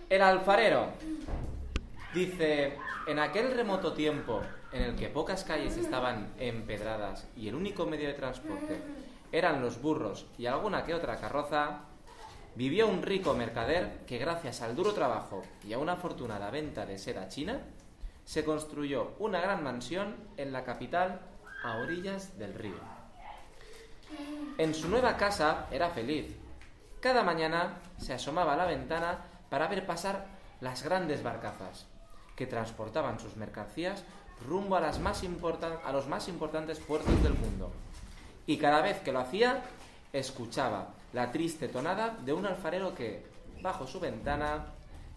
El alfarero. Dice, en aquel remoto tiempo en el que pocas calles estaban empedradas y el único medio de transporte eran los burros y alguna que otra carroza, vivió un rico mercader que gracias al duro trabajo y a una afortunada venta de seda china, se construyó una gran mansión en la capital a orillas del río. En su nueva casa era feliz. Cada mañana se asomaba a la ventana para ver pasar las grandes barcazas que transportaban sus mercancías rumbo a los más importantes puertos del mundo. Y cada vez que lo hacía, escuchaba la triste tonada de un alfarero que, bajo su ventana,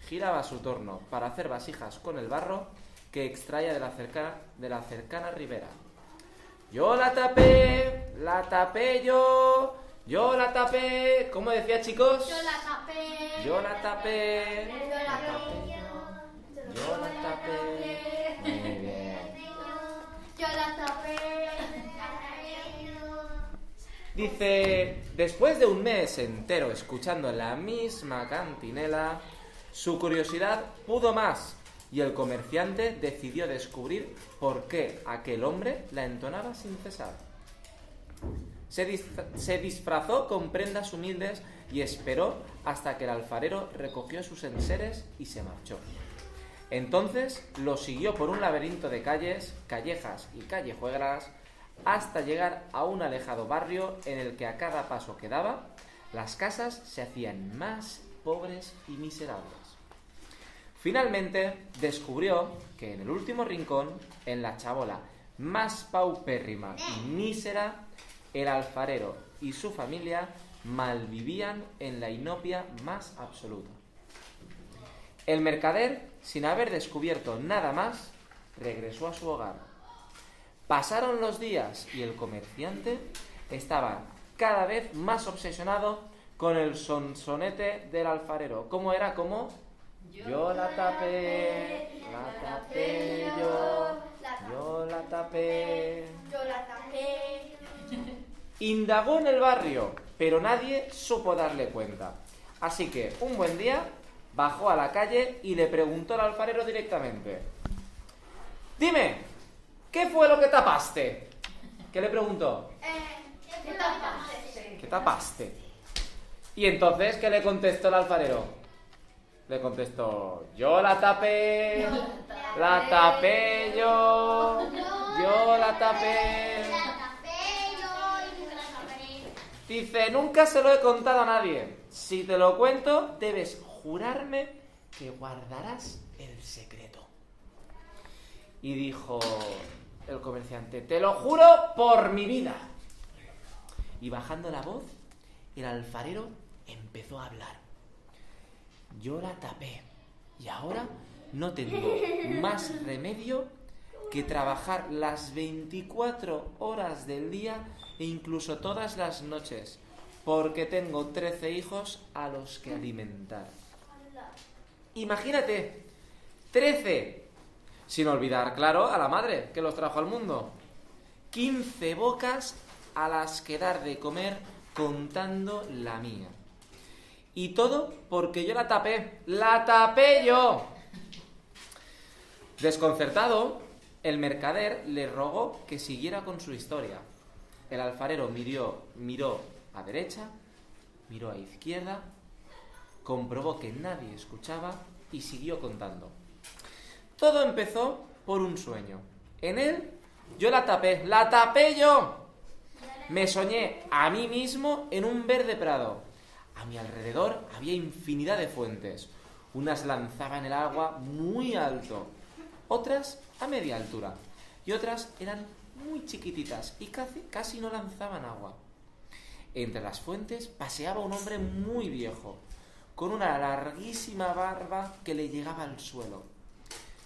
giraba a su torno para hacer vasijas con el barro que extraía de la cercana ribera. Yo la tapé yo la tapé. ¿Cómo decía, chicos? Yo la tapé. Yo la tapé. Yo la tapé. Muy bien. Yo la tapé. Dice, después de un mes entero escuchando la misma cantinela, su curiosidad pudo más y el comerciante decidió descubrir por qué aquel hombre la entonaba sin cesar. Se disfrazó con prendas humildes y esperó hasta que el alfarero recogió sus enseres y se marchó. Entonces lo siguió por un laberinto de calles, callejas y callejuelas hasta llegar a un alejado barrio en el que a cada paso que daba, las casas se hacían más pobres y miserables. Finalmente descubrió que en el último rincón, en la chabola más paupérrima y mísera, el alfarero y su familia malvivían en la inopia más absoluta. El mercader, sin haber descubierto nada más, regresó a su hogar. Pasaron los días y el comerciante estaba cada vez más obsesionado con el sonsonete del alfarero. ¿Cómo era? ¿Cómo? Yo la tapé yo la tapé. Yo la tapé. Indagó en el barrio, pero nadie supo darle cuenta. Así que, un buen día, bajó a la calle y le preguntó al alfarero directamente. Dime, ¿qué fue lo que tapaste? ¿Qué le preguntó? ¿Qué tapaste? ¿Qué tapaste? Y entonces, ¿qué le contestó el alfarero? Le contestó, yo la tapé yo la tapé. Dice, nunca se lo he contado a nadie. Si te lo cuento, debes jurarme que guardarás el secreto. Y dijo el comerciante, te lo juro por mi vida. Y bajando la voz, el alfarero empezó a hablar. Yo la tapé y ahora no tengo más remedio que trabajar las 24 horas del día e incluso todas las noches, porque tengo 13 hijos a los que alimentar. Imagínate, 13, sin olvidar, claro, a la madre que los trajo al mundo. 15 bocas a las que dar de comer contando la mía. Y todo porque yo la tapé yo. Desconcertado, el mercader le rogó que siguiera con su historia. El alfarero miró a derecha, miró a izquierda, comprobó que nadie escuchaba y siguió contando. Todo empezó por un sueño. En él, yo la tapé yo. Me soñé a mí mismo en un verde prado. A mi alrededor había infinidad de fuentes. Unas lanzaban el agua muy alto, otras a media altura, y otras eran muy chiquititas y casi no lanzaban agua. Entre las fuentes paseaba un hombre muy viejo, con una larguísima barba que le llegaba al suelo.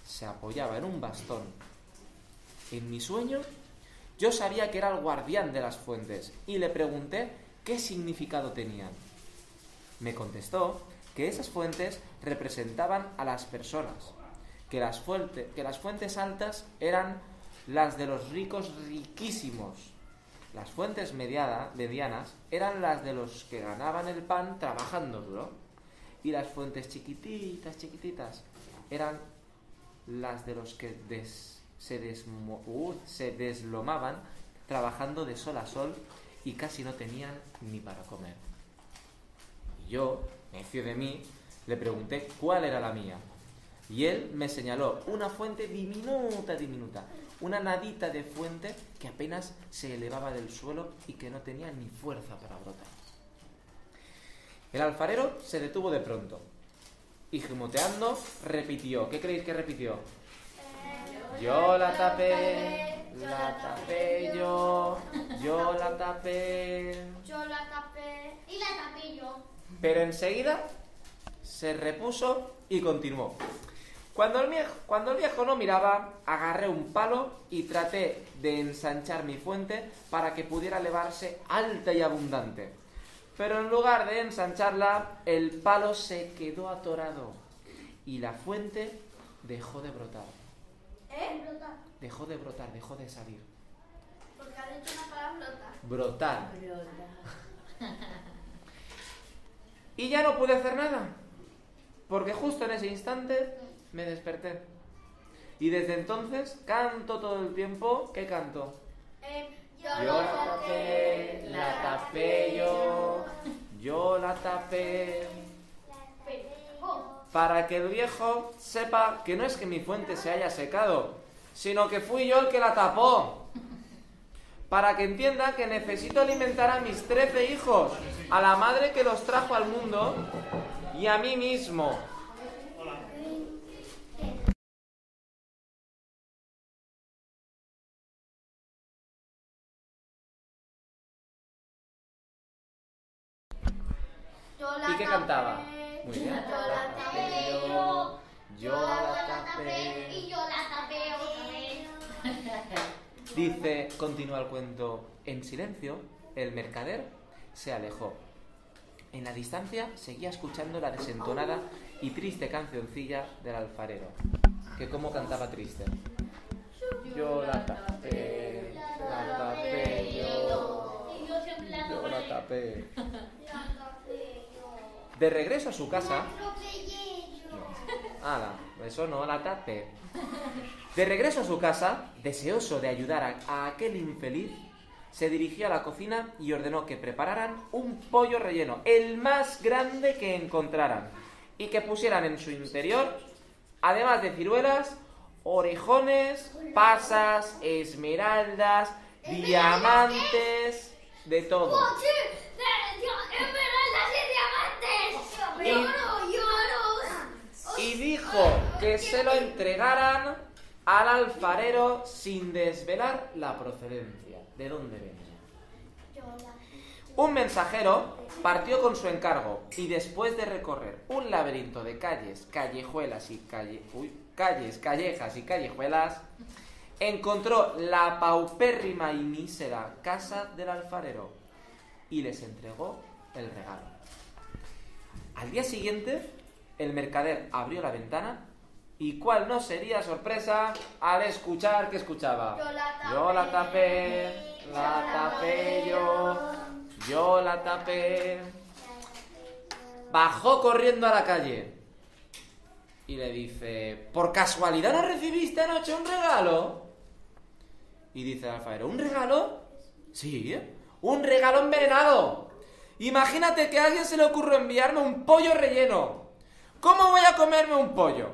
Se apoyaba en un bastón. En mi sueño, yo sabía que era el guardián de las fuentes y le pregunté qué significado tenían. Me contestó que esas fuentes representaban a las personas, que las fuentes altas eran las de los ricos riquísimos, las fuentes medianas eran las de los que ganaban el pan trabajando duro, y las fuentes chiquititas, chiquititas, eran las de los que se deslomaban trabajando de sol a sol y casi no tenían ni para comer. Y yo, necio de mí, le pregunté cuál era la mía. Y él me señaló una fuente diminuta, diminuta, una nadita de fuente que apenas se elevaba del suelo y que no tenía ni fuerza para brotar. El alfarero se detuvo de pronto y, gimoteando, repitió. ¿Qué creéis que repitió? Yo la tapé yo la tapé. Yo la tapé. Y la tapé yo. Pero enseguida se repuso y continuó. Cuando el viejo no miraba, agarré un palo y traté de ensanchar mi fuente para que pudiera elevarse alta y abundante. Pero en lugar de ensancharla, el palo se quedó atorado y la fuente dejó de brotar. Brotar. Dejó de brotar, dejó de salir. Porque ha dicho una palabra Brotar. Y ya no pude hacer nada, porque justo en ese instante me desperté. Y desde entonces canto todo el tiempo. ¿Qué canto? Yo la tapé yo la tapé. Para que el viejo sepa que no es que mi fuente se haya secado, sino que fui yo el que la tapó. Para que entienda que necesito alimentar a mis 13 hijos, a la madre que los trajo al mundo y a mí mismo. ¿Y qué cantaba? Muy bien. Yo la tapé Yo la tapé. y yo la tapé otra vez. Dice, continúa el cuento, en silencio, el mercader se alejó. En la distancia seguía escuchando la desentonada y triste cancioncilla del alfarero, que como cantaba triste. Yo la tapé yo la tapé. De regreso a su casa... eso no, la tapé. De regreso a su casa, deseoso de ayudar a aquel infeliz, se dirigió a la cocina y ordenó que prepararan un pollo relleno, el más grande que encontraran, y que pusieran en su interior, además de ciruelas, orejones, pasas, esmeraldas, diamantes, de todo. Y dijo que se lo entregaran al alfarero sin desvelar la procedencia. ¿De dónde venía? Un mensajero partió con su encargo y después de recorrer un laberinto de calles, callejuelas y callejas y callejuelas, encontró la paupérrima y mísera casa del alfarero y les entregó el regalo. Al día siguiente, el mercader abrió la ventana y cuál no sería sorpresa al escuchar que escuchaba. Yo la tapé yo la tapé. Bajó corriendo a la calle y le dice, ¿por casualidad no recibiste anoche un regalo? Y dice el alfarero, ¿un regalo? Sí, un regalo envenenado. Imagínate que a alguien se le ocurrió enviarme un pollo relleno. ¿Cómo voy a comerme un pollo?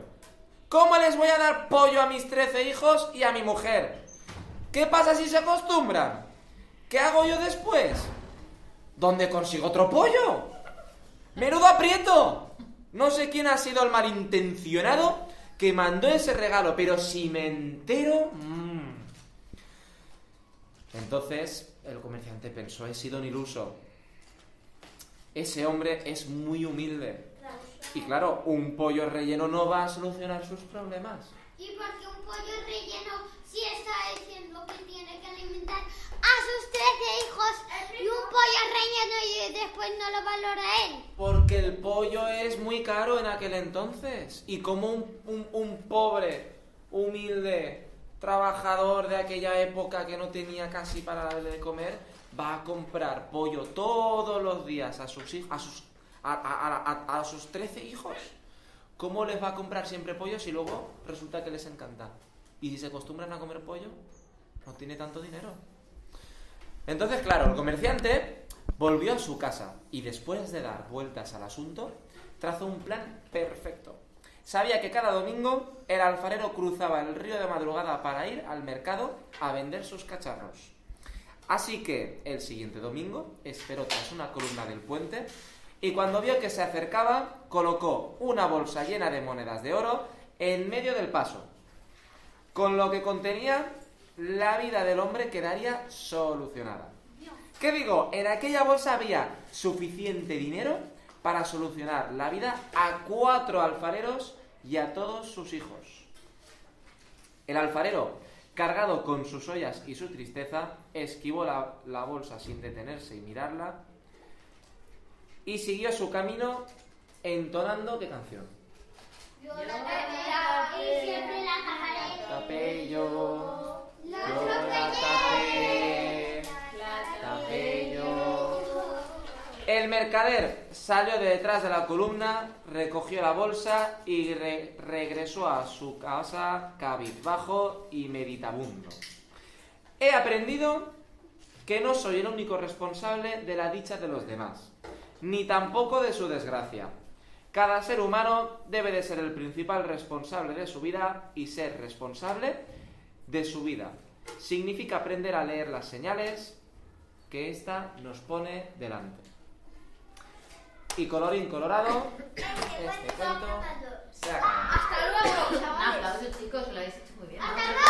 ¿Cómo les voy a dar pollo a mis 13 hijos y a mi mujer? ¿Qué pasa si se acostumbran? ¿Qué hago yo después? ¿Dónde consigo otro pollo? ¡Menudo aprieto! No sé quién ha sido el malintencionado que mandó ese regalo, pero si me entero... Entonces el comerciante pensó, he sido un iluso. Ese hombre es muy humilde. Y claro, un pollo relleno no va a solucionar sus problemas. ¿Y por qué un pollo relleno si está diciendo que tiene que alimentar a sus 13 hijos y un pollo relleno y después no lo valora él? Porque el pollo es muy caro en aquel entonces. Y como un pobre, humilde trabajador de aquella época que no tenía casi para darle de comer, va a comprar pollo todos los días a sus 13 hijos. ¿Cómo les va a comprar siempre pollo si luego resulta que les encanta? Y si se acostumbran a comer pollo, no tiene tanto dinero. Entonces, claro, el comerciante volvió a su casa y después de dar vueltas al asunto, trazó un plan perfecto. Sabía que cada domingo el alfarero cruzaba el río de madrugada para ir al mercado a vender sus cacharros. Así que el siguiente domingo esperó tras una columna del puente y cuando vio que se acercaba, colocó una bolsa llena de monedas de oro en medio del paso. Con lo que contenía, la vida del hombre quedaría solucionada. ¿Qué digo? En aquella bolsa había suficiente dinero para solucionar la vida a 4 alfareros y a todos sus hijos. El alfarero, cargado con sus ollas y su tristeza, esquivó la bolsa sin detenerse y mirarla y siguió su camino entonando ¿qué canción? Yo la tapé y siempre la Tapé yo la tapé yo. El mercader salió de detrás de la columna, recogió la bolsa y regresó a su casa cabizbajo y meditabundo. He aprendido que no soy el único responsable de la dicha de los demás, ni tampoco de su desgracia. Cada ser humano debe de ser el principal responsable de su vida y ser responsable de su vida. Significa aprender a leer las señales que ésta nos pone delante. Y colorín colorado, este cuento se acaba. Hasta luego, chavales. Un aplauso, chicos, lo habéis hecho muy bien. Hasta luego.